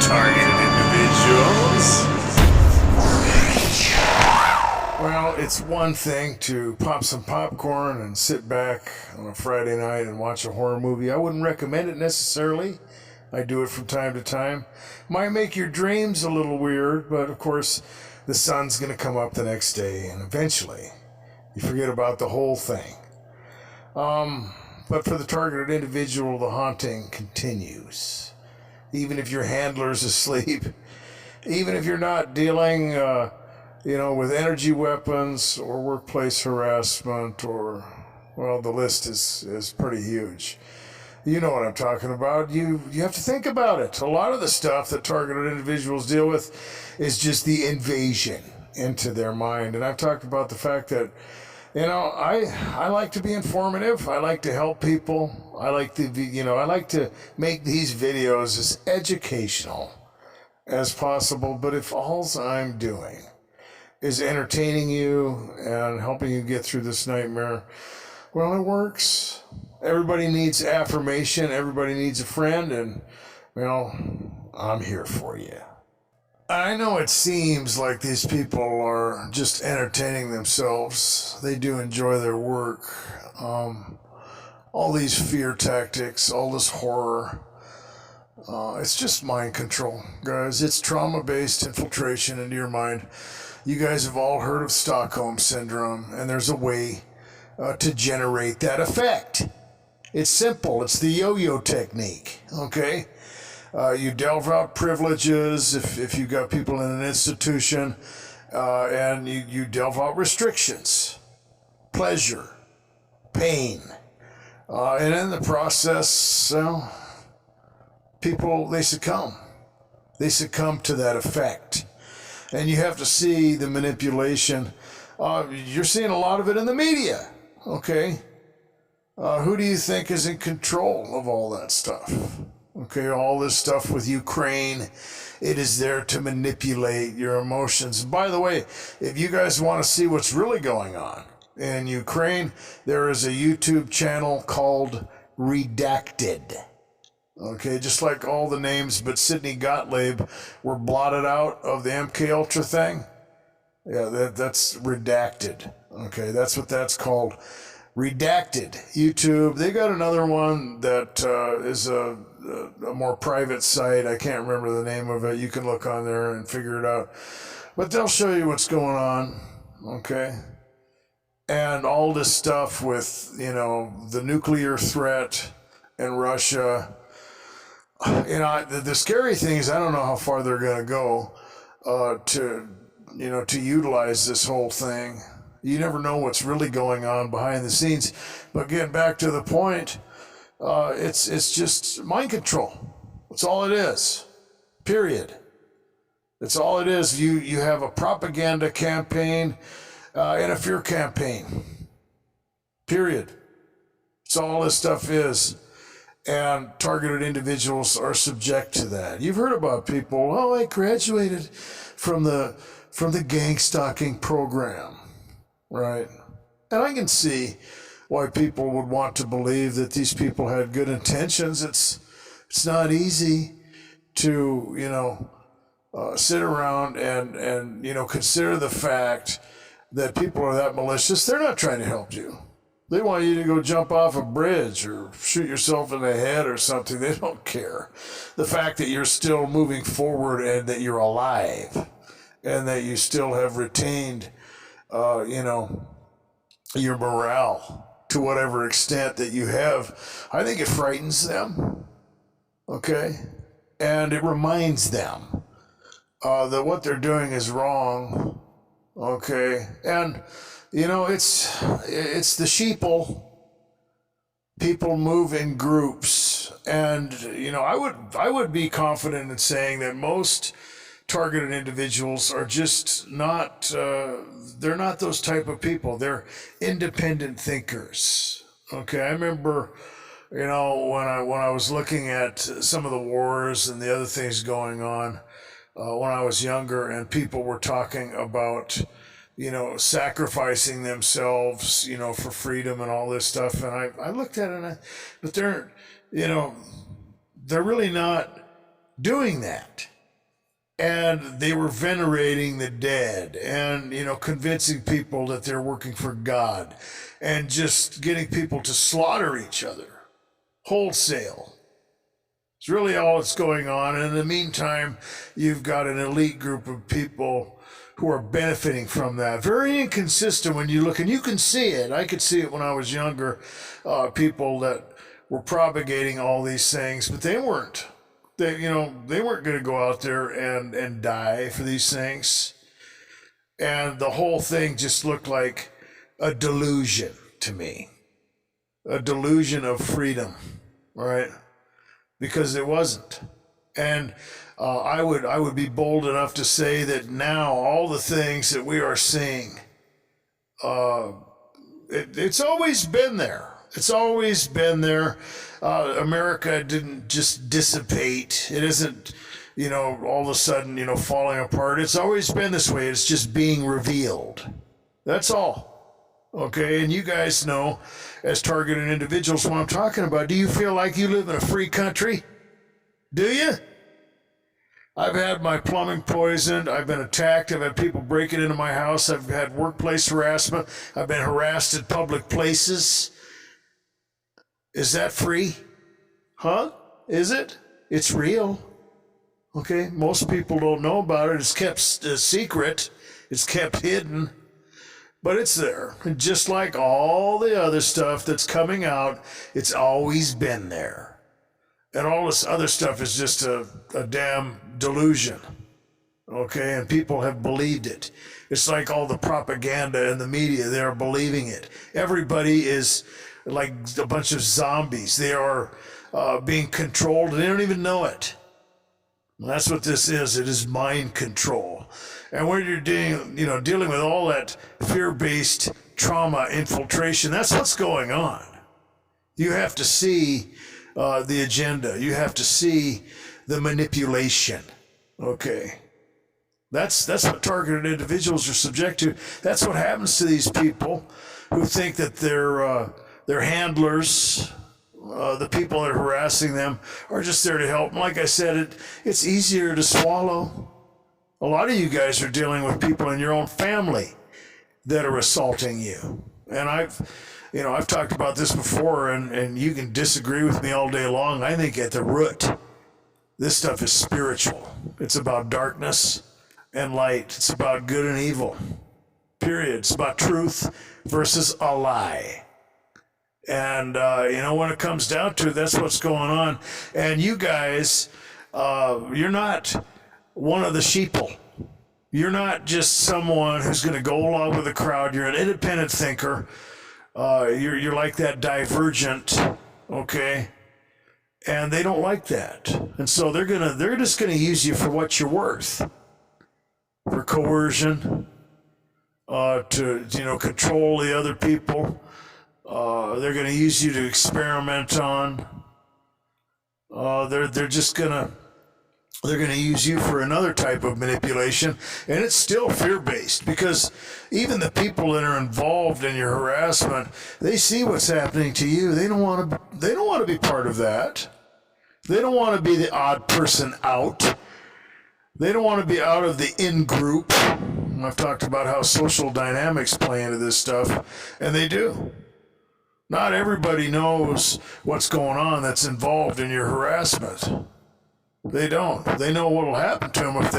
targeted individuals. Well, it's one thing to pop some popcorn and sit back on a Friday night and watch a horror movie. I wouldn't recommend it necessarily. I do it from time to time. Might make your dreams a little weird, but of course, the sun's going to come up the next day, and eventually, you forget about the whole thing. But for the targeted individual, the haunting continues. Even if your handler's asleep, even if you're not dealing, with energy weapons or workplace harassment, or, well, the list is pretty huge. You know what I'm talking about. You have to think about it. A lot of the stuff that targeted individuals deal with is just the invasion into their mind. And I've talked about the fact that, I like to be informative. I like to help people. I like to make these videos as educational as possible. But if all I'm doing is entertaining you and helping you get through this nightmare, well, it works. Everybody needs affirmation. Everybody needs a friend. And, I'm here for you. I know it seems like these people are just entertaining themselves. They do enjoy their work. All these fear tactics, all this horror. It's just mind control, guys. It's trauma-based infiltration into your mind. You guys have all heard of Stockholm Syndrome, and there's a way to generate that effect. It's simple. It's the yo-yo technique, okay? You delve out privileges if you've got people in an institution, and you delve out restrictions, pleasure, pain. And in the process, people, they succumb. They succumb to that effect. And you have to see the manipulation. You're seeing a lot of it in the media, okay? Who do you think is in control of all that stuff? Okay, all this stuff with Ukraine, it is there to manipulate your emotions. By the way, if you guys want to see what's really going on in Ukraine, there is a YouTube channel called Redacted. Okay, just like all the names, but Sidney Gottlieb were blotted out of the MK Ultra thing. Yeah, that's redacted. Okay, that's what that's called. Redacted. YouTube. They got another one that is a more private site. I can't remember the name of it. You can look on there and figure it out. But they'll show you what's going on. Okay? And all this stuff with, the nuclear threat in Russia. The scary thing is I don't know how far they're going to go to utilize this whole thing. You never know what's really going on behind the scenes. But getting back to the point, it's just mind control. That's all it is. Period. That's all it is. You have a propaganda campaign and a fear campaign. Period. That's all this stuff is. And targeted individuals are subject to that. You've heard about people, I graduated from the gang stalking program. Right. And I can see why people would want to believe that these people had good intentions. It's not easy to, sit around and consider the fact that people are that malicious. They're not trying to help you. They want you to go jump off a bridge or shoot yourself in the head or something. They don't care. The fact that you're still moving forward and that you're alive and that you still have retained your morale to whatever extent that you have, I think it frightens them, okay? And it reminds them that what they're doing is wrong, okay? And, it's the sheeple. People move in groups. And, I would be confident in saying that most targeted individuals are just not, they're not those type of people. They're independent thinkers. Okay, I remember, when I was looking at some of the wars and the other things going on when I was younger, and people were talking about, sacrificing themselves, for freedom and all this stuff. And I looked at it, but they're really not doing that. and they were venerating the dead and, convincing people that they're working for God and just getting people to slaughter each other wholesale. It's really all that's going on. And in the meantime, you've got an elite group of people who are benefiting from that. Very inconsistent when you look, and you can see it. I could see it when I was younger, people that were propagating all these things, but they weren't. They weren't going to go out there and die for these things. And the whole thing just looked like a delusion to me. A delusion of freedom, right? Because it wasn't. And I would be bold enough to say that now all the things that we are seeing, it's always been there. It's always been there. America didn't just dissipate. It isn't, all of a sudden, falling apart. It's always been this way. It's just being revealed. That's all. Okay, and you guys know, as targeted individuals, what I'm talking about. Do you feel like you live in a free country? Do you? I've had my plumbing poisoned. I've been attacked. I've had people breaking into my house. I've had workplace harassment. I've been harassed at public places. Is that free? Huh? Is it? It's real. Okay, most people don't know about it. It's kept secret. It's kept hidden. But it's there. And just like all the other stuff that's coming out, it's always been there. And all this other stuff is just a damn delusion. Okay? And people have believed it. It's like all the propaganda in the media. They're believing it. Everybody is like a bunch of zombies. They are being controlled, and they don't even know it. And that's what this is. It is mind control. And when you're dealing with all that fear-based trauma infiltration, that's what's going on. You have to see the agenda. You have to see the manipulation. Okay. That's what targeted individuals are subject to. That's what happens to these people who think that their handlers, the people that are harassing them, are just there to help. And like I said, it's easier to swallow. A lot of you guys are dealing with people in your own family that are assaulting you. And I've talked about this before, and you can disagree with me all day long. I think at the root, this stuff is spiritual. It's about darkness and light. It's about good and evil. Period. It's about truth versus a lie. And, when it comes down to it, that's what's going on. And you guys, you're not one of the sheeple. You're not just someone who's going to go along with the crowd. You're an independent thinker. You're like that divergent, okay? And they don't like that. And so they're just going to use you for what you're worth. For coercion, to control the other people. They're going to use you to experiment on. They're going to use you for another type of manipulation, and it's still fear-based, because even the people that are involved in your harassment, they see what's happening to you. They don't want to be part of that. They don't want to be the odd person out. They don't want to be out of the in-group. I've talked about how social dynamics play into this stuff, and they do. Not everybody knows what's going on that's involved in your harassment. They don't. They know what will happen to them if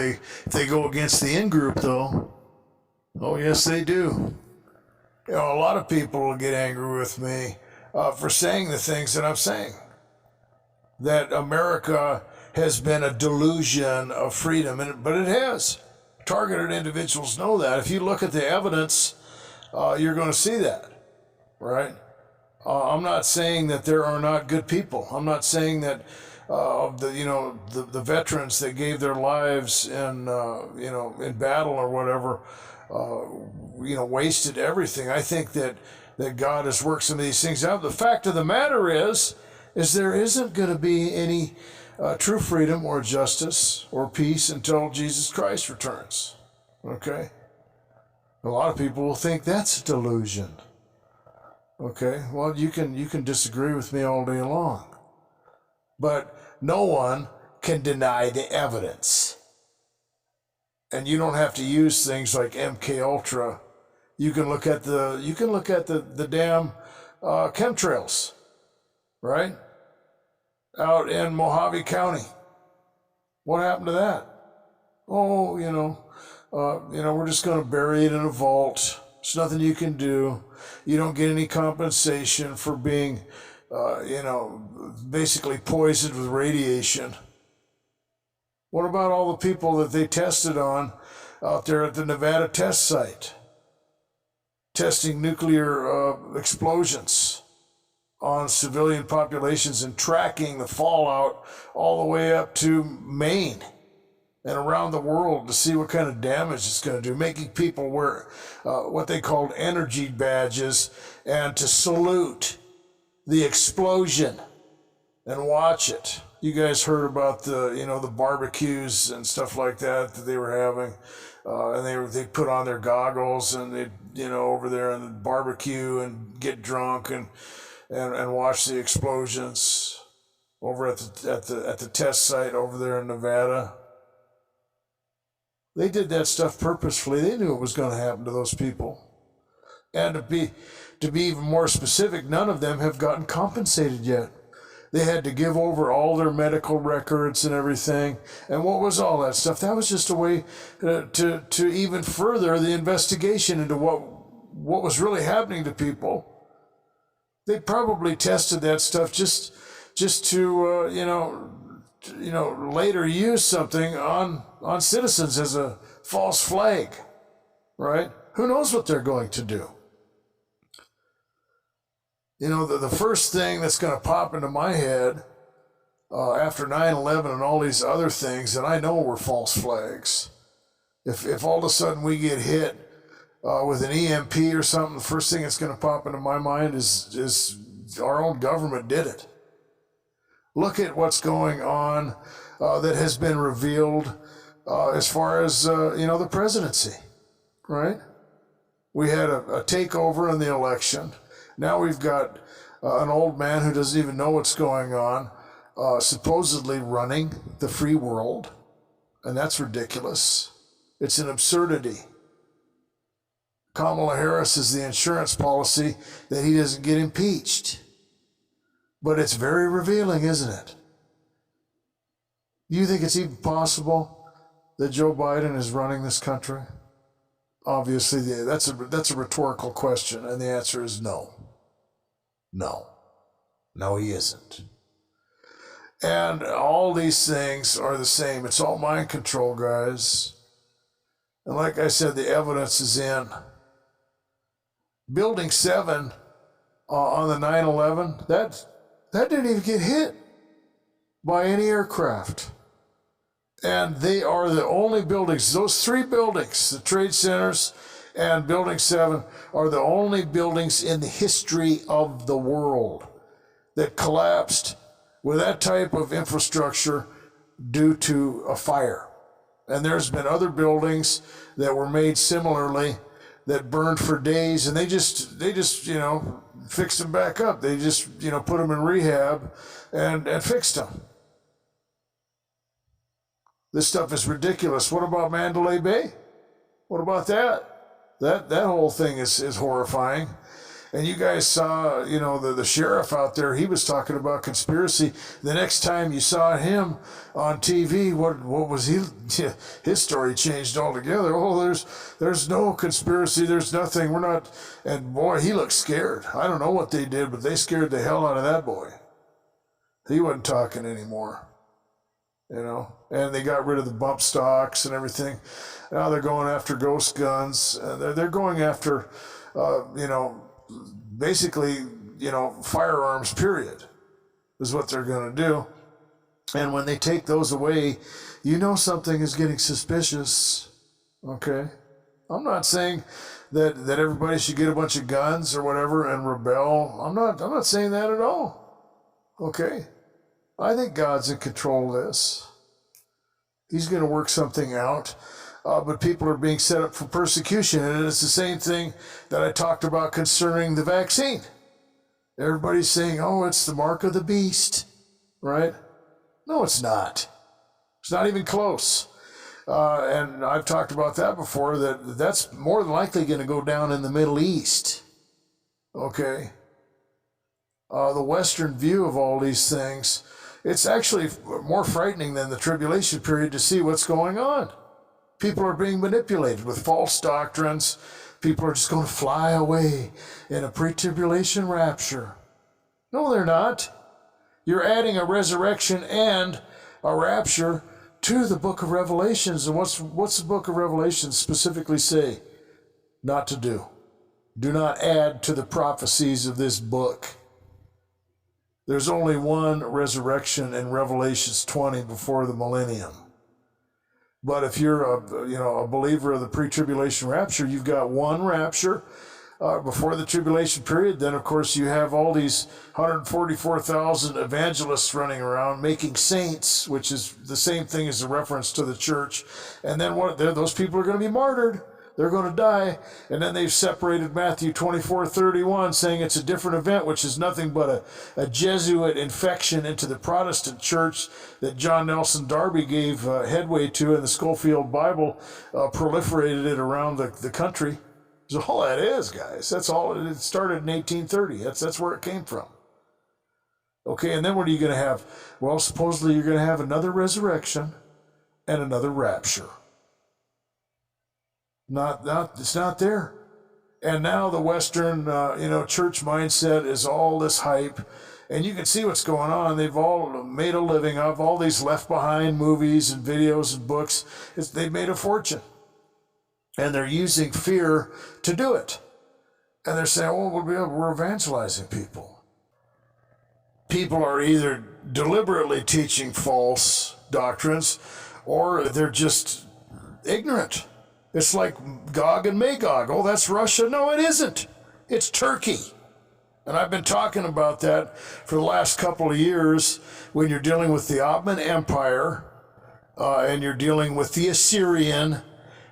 they go against the in-group, though. Oh, yes, they do. A lot of people will get angry with me for saying the things that I'm saying. That America has been a delusion of freedom, but it has. Targeted individuals know that. If you look at the evidence, you're going to see that, right? I'm not saying that there are not good people. I'm not saying that the veterans that gave their lives in battle or whatever, wasted everything. I think that God has worked some of these things out. The fact of the matter is there isn't going to be any true freedom or justice or peace until Jesus Christ returns. Okay? A lot of people will think that's a delusion. Okay? Well, you can disagree with me all day long. But no one can deny the evidence. And you don't have to use things like MK Ultra. You can look at the damn chemtrails, right? Out in Mojave County. What happened to that? Oh, we're just going to bury it in a vault. There's nothing you can do. You don't get any compensation for being, basically poisoned with radiation. What about all the people that they tested on out there at the Nevada test site? Testing nuclear explosions on civilian populations and tracking the fallout all the way up to Maine and around the world to see what kind of damage it's going to do, making people wear what they called energy badges and to salute the explosion and watch it. You guys heard about the barbecues and stuff like that they were having, and they put on their goggles and they over there and the barbecue and get drunk and watch the explosions over at the test site over there in Nevada. They did that stuff purposefully. They knew it was going to happen to those people. And to be even more specific, none of them have gotten compensated yet. They had to give over all their medical records and everything. And what was all that stuff? That was just a way to even further the investigation into what was really happening to people. They probably tested that stuff just to later use something on citizens as a false flag, right? Who knows what they're going to do? The first thing that's going to pop into my head after 9/11 and all these other things that I know were false flags, if all of a sudden we get hit with an EMP or something, the first thing that's going to pop into my mind is our own government did it. Look at what's going on that has been revealed as far as the presidency, right? We had a takeover in the election. Now we've got an old man who doesn't even know what's going on, supposedly running the free world, and that's ridiculous. It's an absurdity. Kamala Harris is the insurance policy that he doesn't get impeached. But it's very revealing, isn't it? Do you think it's even possible that Joe Biden is running this country? Obviously, that's a rhetorical question, and the answer is no. No, he isn't. And all these things are the same. It's all mind control, guys. And like I said, the evidence is in. Building 7 on the 9/11, that didn't even get hit by any aircraft. And they are the only buildings, those 3 buildings, the Trade Centers and Building 7, are the only buildings in the history of the world that collapsed with that type of infrastructure due to a fire. And there's been other buildings that were made similarly that burned for days, and they just fixed them back up. They just put them in rehab and fixed them. This stuff is ridiculous. What about Mandalay Bay? What about that? That whole thing is horrifying. And you guys saw, the sheriff out there, he was talking about conspiracy. The next time you saw him on TV, what was he? His story changed altogether. Oh, there's no conspiracy. There's nothing. We're not. And boy, he looked scared. I don't know what they did, but they scared the hell out of that boy. He wasn't talking anymore. And they got rid of the bump stocks and everything. Now they're going after ghost guns. They're going after, basically, firearms, period, is what they're going to do. And when they take those away, something is getting suspicious, okay? I'm not saying that everybody should get a bunch of guns or whatever and rebel. I'm not saying that at all, okay? I think God's in control of this. He's going to work something out. But people are being set up for persecution. And it's the same thing that I talked about concerning the vaccine. Everybody's saying, oh, it's the mark of the beast, right? No, it's not. It's not even close. and I've talked about that before, that's more than likely going to go down in the Middle East. Okay? The Western view of all these things, it's actually more frightening than the tribulation period to see what's going on. People are being manipulated with false doctrines. People are just going to fly away in a pre-tribulation rapture. No, they're not. You're adding a resurrection and a rapture to the book of Revelations. And what's the book of Revelations specifically say not to do? Do not add to the prophecies of this book. There's only one resurrection in Revelations 20 before the millennium. But if you're a believer of the pre-tribulation rapture, you've got one rapture before the tribulation period. Then, of course, you have all these 144,000 evangelists running around making saints, which is the same thing as a reference to the church. And then those people are going to be martyred. They're going to die. And then they've separated Matthew 24:31, saying it's a different event, which is nothing but a Jesuit infection into the Protestant church that John Nelson Darby gave headway to, and the Schofield Bible proliferated it around the country. That's all that is, guys. That's all. It started in 1830. That's where it came from. Okay, and then what are you going to have? Well, supposedly you're going to have another resurrection and another rapture. It's not there. And now the Western, church mindset is all this hype, and you can see what's going on. They've all made a living of all these Left Behind movies and videos and books. They've made a fortune, and they're using fear to do it. And they're saying, "Oh, we're evangelizing people." People are either deliberately teaching false doctrines, or they're just ignorant. It's like Gog and Magog. Oh, that's Russia. No, it isn't. It's Turkey. And I've been talking about that for the last couple of years when you're dealing with the Ottoman Empire and you're dealing with the Assyrian,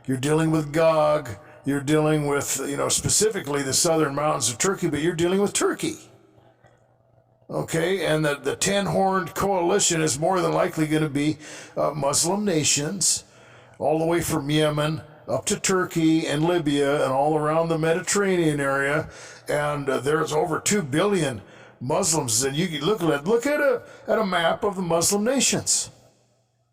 you're dealing with Gog, you're dealing with, specifically the southern mountains of Turkey, but you're dealing with Turkey. Okay, and the ten-horned coalition is more than likely going to be Muslim nations, all the way from Yemen up to Turkey and Libya and all around the Mediterranean area, and there's over 2 billion Muslims. And you can look at a map of the Muslim nations,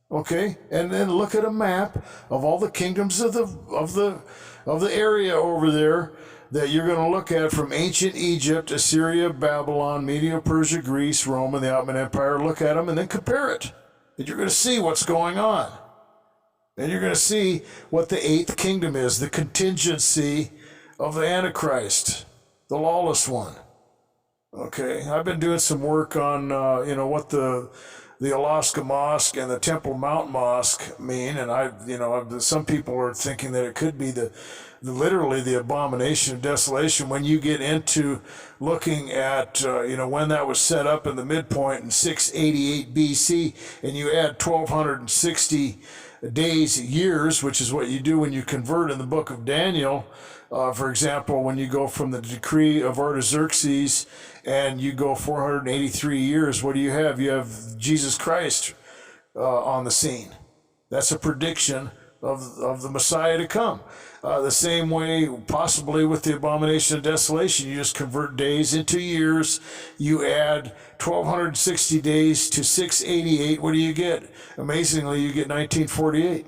okay, and then look at a map of all the kingdoms of the area over there that you're going to look at, from ancient Egypt, Assyria, Babylon, Medo-Persia, Greece, Rome, and the Ottoman Empire. Look at them and then compare it, and you're going to see what's going on. And you're going to see what the eighth kingdom is, the contingency of the Antichrist, the lawless one. Okay, I've been doing some work on, what the Alaska Mosque and the Temple Mount Mosque mean, and some people are thinking that it could be literally the abomination of desolation. When you get into looking at, when that was set up in the midpoint in 688 BC, and you add 1260 days, years, which is what you do when you convert in the book of Daniel. For example, when you go from the decree of Artaxerxes and you go 483 years, what do you have? You have Jesus Christ on the scene. That's a prediction of the Messiah to come. The same way, possibly with the abomination of desolation, you just convert days into years. You add 1260 days to 688. What do you get? Amazingly, you get 1948.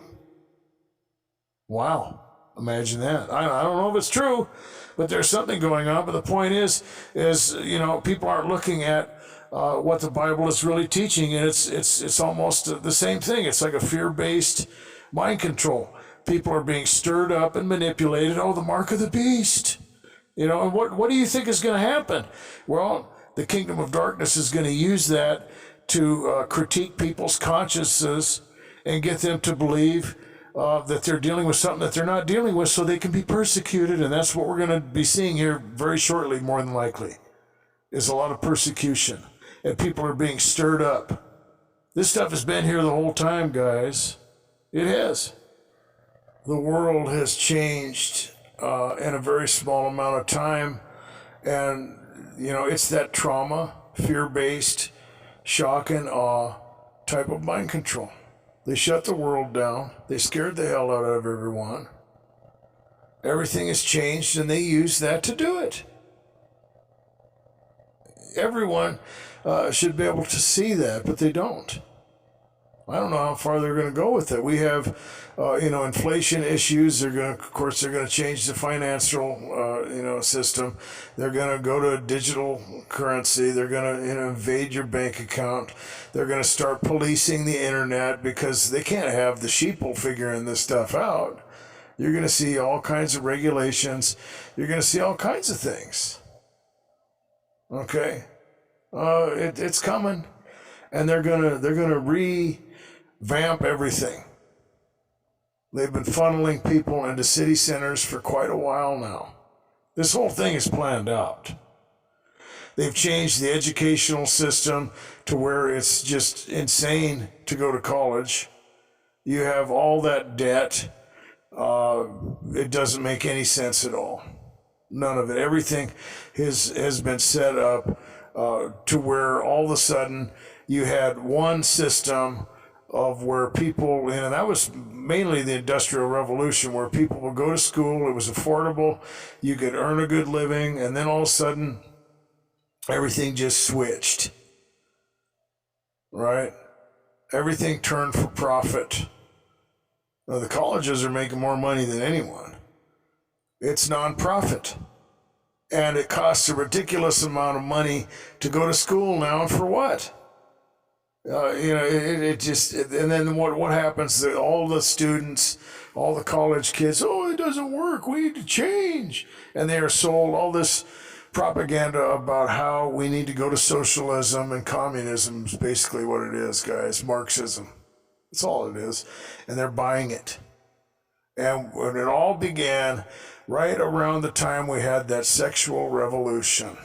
Wow. Imagine that. I don't know if it's true, but there's something going on. But the point is people aren't looking at what the Bible is really teaching, and it's almost the same thing. It's like a fear-based mind control. People are being stirred up and manipulated. Oh, the mark of the beast. And what do you think is going to happen? Well, the kingdom of darkness is going to use that to critique people's consciences and get them to believe that they're dealing with something that they're not dealing with, so they can be persecuted. And that's what we're going to be seeing here very shortly, more than likely, is a lot of persecution. And people are being stirred up. This stuff has been here the whole time, guys. It has. The world has changed in a very small amount of time. And, it's that trauma, fear-based, shock and awe type of mind control. They shut the world down. They scared the hell out of everyone. Everything has changed, and they use that to do it. Everyone should be able to see that, but they don't. I don't know how far they're going to go with it. We have, inflation issues. Of course, they're going to change the financial, system. They're going to go to digital currency. They're going to, invade your bank account. They're going to start policing the internet because they can't have the sheeple figuring this stuff out. You're going to see all kinds of regulations. You're going to see all kinds of things. Okay, it's coming, and they're gonna revamp everything. They've been funneling people into city centers for quite a while now. This whole thing is planned out. They've changed the educational system to where it's just insane to go to college. You have all that debt. It doesn't make any sense at all. None of it. Everything has been set up to where all of a sudden you had one system of where people, and that was mainly the Industrial Revolution, where people would go to school, it was affordable, you could earn a good living, and then all of a sudden everything just switched. Right? Everything turned for profit. Now, the colleges are making more money than anyone. It's nonprofit, and it costs a ridiculous amount of money to go to school now. And for what? And then what happens? All the students, all the college kids, it doesn't work. We need to change, and they are sold all this propaganda about how we need to go to socialism and communism. Is basically what it is, guys. Marxism. That's all it is, and they're buying it. And when it all began, right around the time we had that sexual revolution,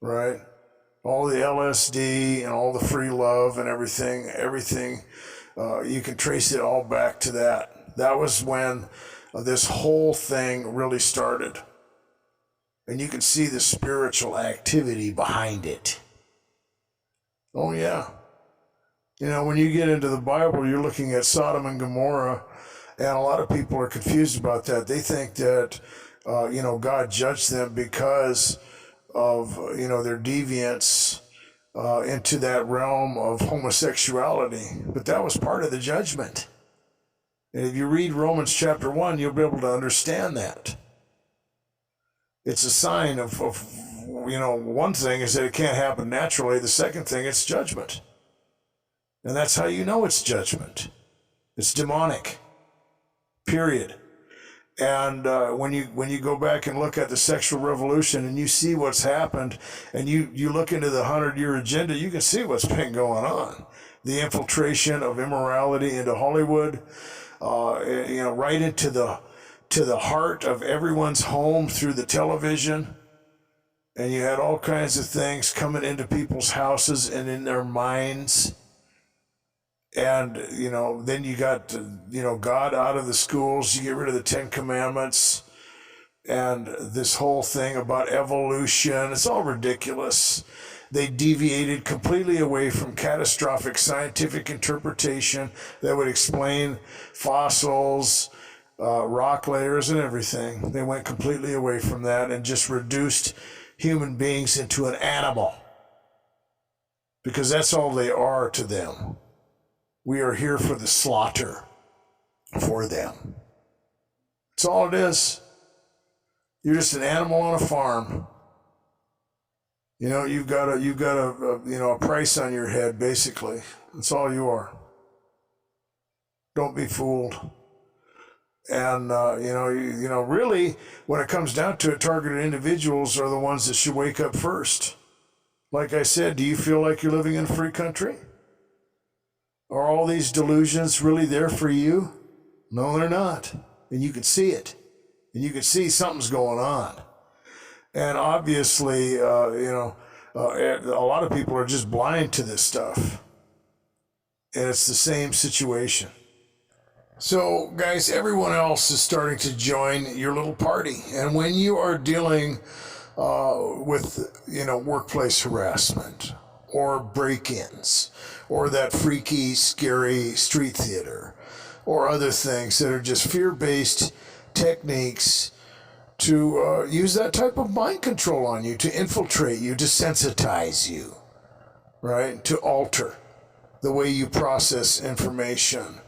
right? All the LSD and all the free love and everything, you can trace it all back to that. That was when this whole thing really started. And you can see the spiritual activity behind it. Oh, yeah. When you get into the Bible, you're looking at Sodom and Gomorrah, and a lot of people are confused about that. They think that, God judged them because of, their deviance into that realm of homosexuality. But that was part of the judgment. And if you read Romans chapter 1, you'll be able to understand that. It's a sign of one thing is that it can't happen naturally. The second thing, it's judgment. And that's how you know it's judgment. It's demonic. Period. And when you go back and look at the sexual revolution and you see what's happened, and you look into the 100-year agenda, you can see what's been going on. The infiltration of immorality into Hollywood, right into the heart of everyone's home through the television. And you had all kinds of things coming into people's houses and in their minds. And, then you got, God out of the schools. You get rid of the 10 Commandments and this whole thing about evolution. It's all ridiculous. They deviated completely away from catastrophic scientific interpretation that would explain fossils, rock layers, and everything. They went completely away from that and just reduced human beings into an animal. Because that's all they are to them. We are here for the slaughter for them. That's all it is. You're just an animal on a farm. You've got a price on your head, basically. That's all you are. Don't be fooled. And really, when it comes down to it, targeted individuals are the ones that should wake up first. Like I said, do you feel like you're living in a free country? Are all these delusions really there for you? No, they're not. And you can see it. And you can see something's going on. And obviously, a lot of people are just blind to this stuff. And it's the same situation. So, guys, everyone else is starting to join your little party. And when you are dealing with, workplace harassment, or break-ins, or that freaky, scary street theater, or other things that are just fear-based techniques to use that type of mind control on you, to infiltrate you, to sensitize you, right? To alter the way you process information,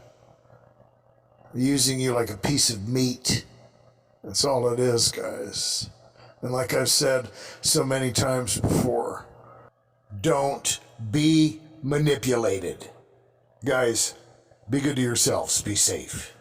using you like a piece of meat. That's all it is, guys. And like I've said so many times before, don't be manipulated. Guys, be good to yourselves. Be safe.